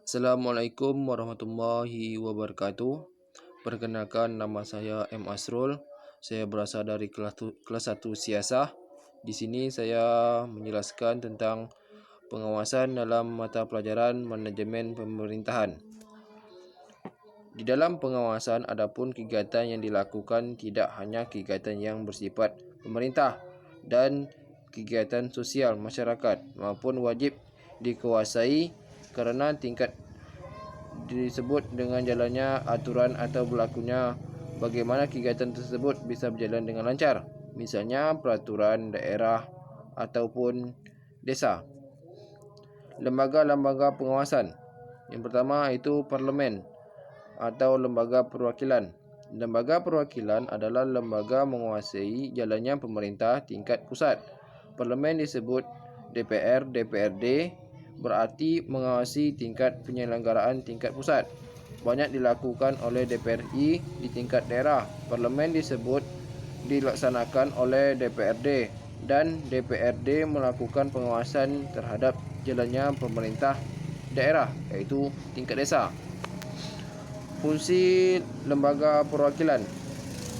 Assalamualaikum warahmatullahi wabarakatuh. Perkenalkan, nama saya M. Asrul. Saya berasal dari kelas 1 Siasah. Di sini saya menjelaskan tentang pengawasan dalam mata pelajaran manajemen pemerintahan. Di dalam pengawasan adapun kegiatan yang dilakukan tidak hanya kegiatan yang bersifat pemerintah dan kegiatan sosial masyarakat maupun wajib dikuasai kerana tingkat disebut dengan jalannya aturan atau berlakunya bagaimana kegiatan tersebut bisa berjalan dengan lancar. Misalnya peraturan daerah ataupun desa. Lembaga-lembaga pengawasan. Yang pertama itu parlimen atau lembaga perwakilan. Lembaga perwakilan adalah lembaga menguasai jalannya pemerintah tingkat pusat. Parlimen disebut DPR, DPRD, berarti mengawasi tingkat penyelenggaraan tingkat pusat. Banyak dilakukan oleh DPRI di tingkat daerah. Parlimen disebut dilaksanakan oleh DPRD dan DPRD melakukan pengawasan terhadap jalannya pemerintah daerah, iaitu tingkat desa. Fungsi lembaga perwakilan.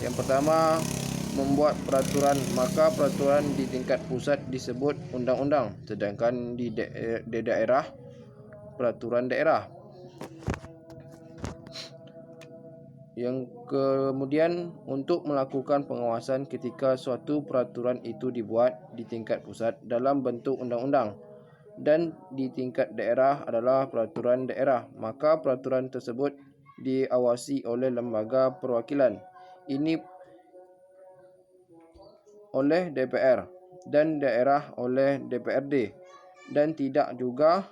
Yang pertama, membuat peraturan. Maka peraturan di tingkat pusat disebut undang-undang, sedangkan di daerah peraturan daerah. Yang kemudian untuk melakukan pengawasan ketika suatu peraturan itu dibuat di tingkat pusat dalam bentuk undang-undang dan di tingkat daerah adalah peraturan daerah, maka peraturan tersebut diawasi oleh lembaga perwakilan. Ini oleh DPR dan daerah oleh DPRD dan tidak juga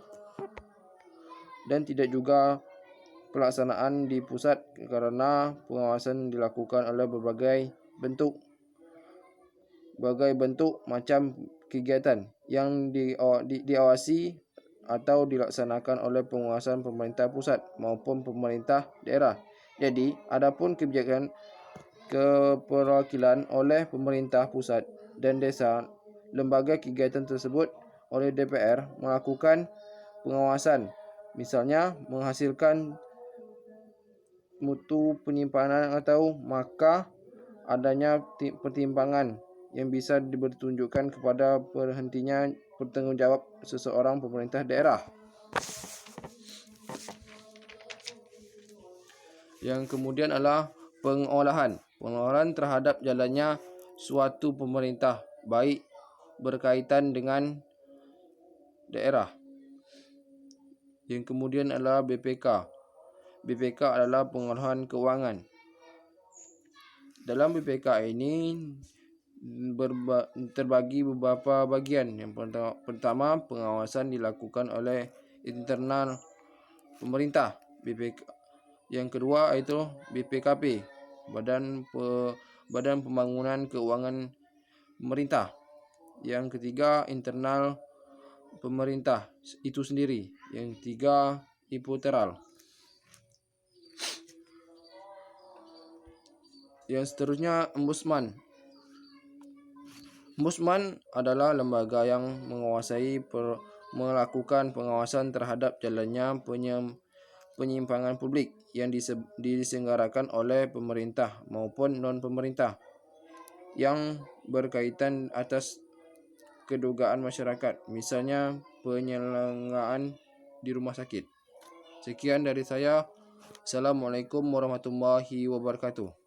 pelaksanaan di pusat kerana pengawasan dilakukan oleh berbagai bentuk macam kegiatan yang diawasi atau dilaksanakan oleh penguasaan pemerintah pusat maupun pemerintah daerah. Jadi, adapun kebijakan keperwakilan oleh pemerintah pusat dan desa, lembaga kegiatan tersebut oleh DPR melakukan pengawasan, misalnya menghasilkan mutu penyimpanan atau maka adanya pertimbangan yang bisa ditunjukkan kepada berhentinya bertanggungjawab seseorang pemerintah daerah. Yang kemudian adalah pengolahan. Pengolahan terhadap jalannya suatu pemerintah baik berkaitan dengan daerah. Yang kemudian adalah BPK. BPK adalah pengolahan keuangan. Dalam BPK ini terbagi beberapa bagian. Yang pertama, pengawasan dilakukan oleh internal pemerintah BPK. Yang kedua itu BPKP, Badan Pembangunan Keuangan Pemerintah. Yang ketiga, internal pemerintah itu sendiri. Yang ketiga, ipoteral. Yang seterusnya, Ombudsman. Ombudsman adalah lembaga yang melakukan pengawasan terhadap jalannya penyimpangan publik yang diselenggarakan oleh pemerintah maupun non-pemerintah yang berkaitan atas kedugaan masyarakat, misalnya penyelenggaraan di rumah sakit. Sekian dari saya. Assalamualaikum warahmatullahi wabarakatuh.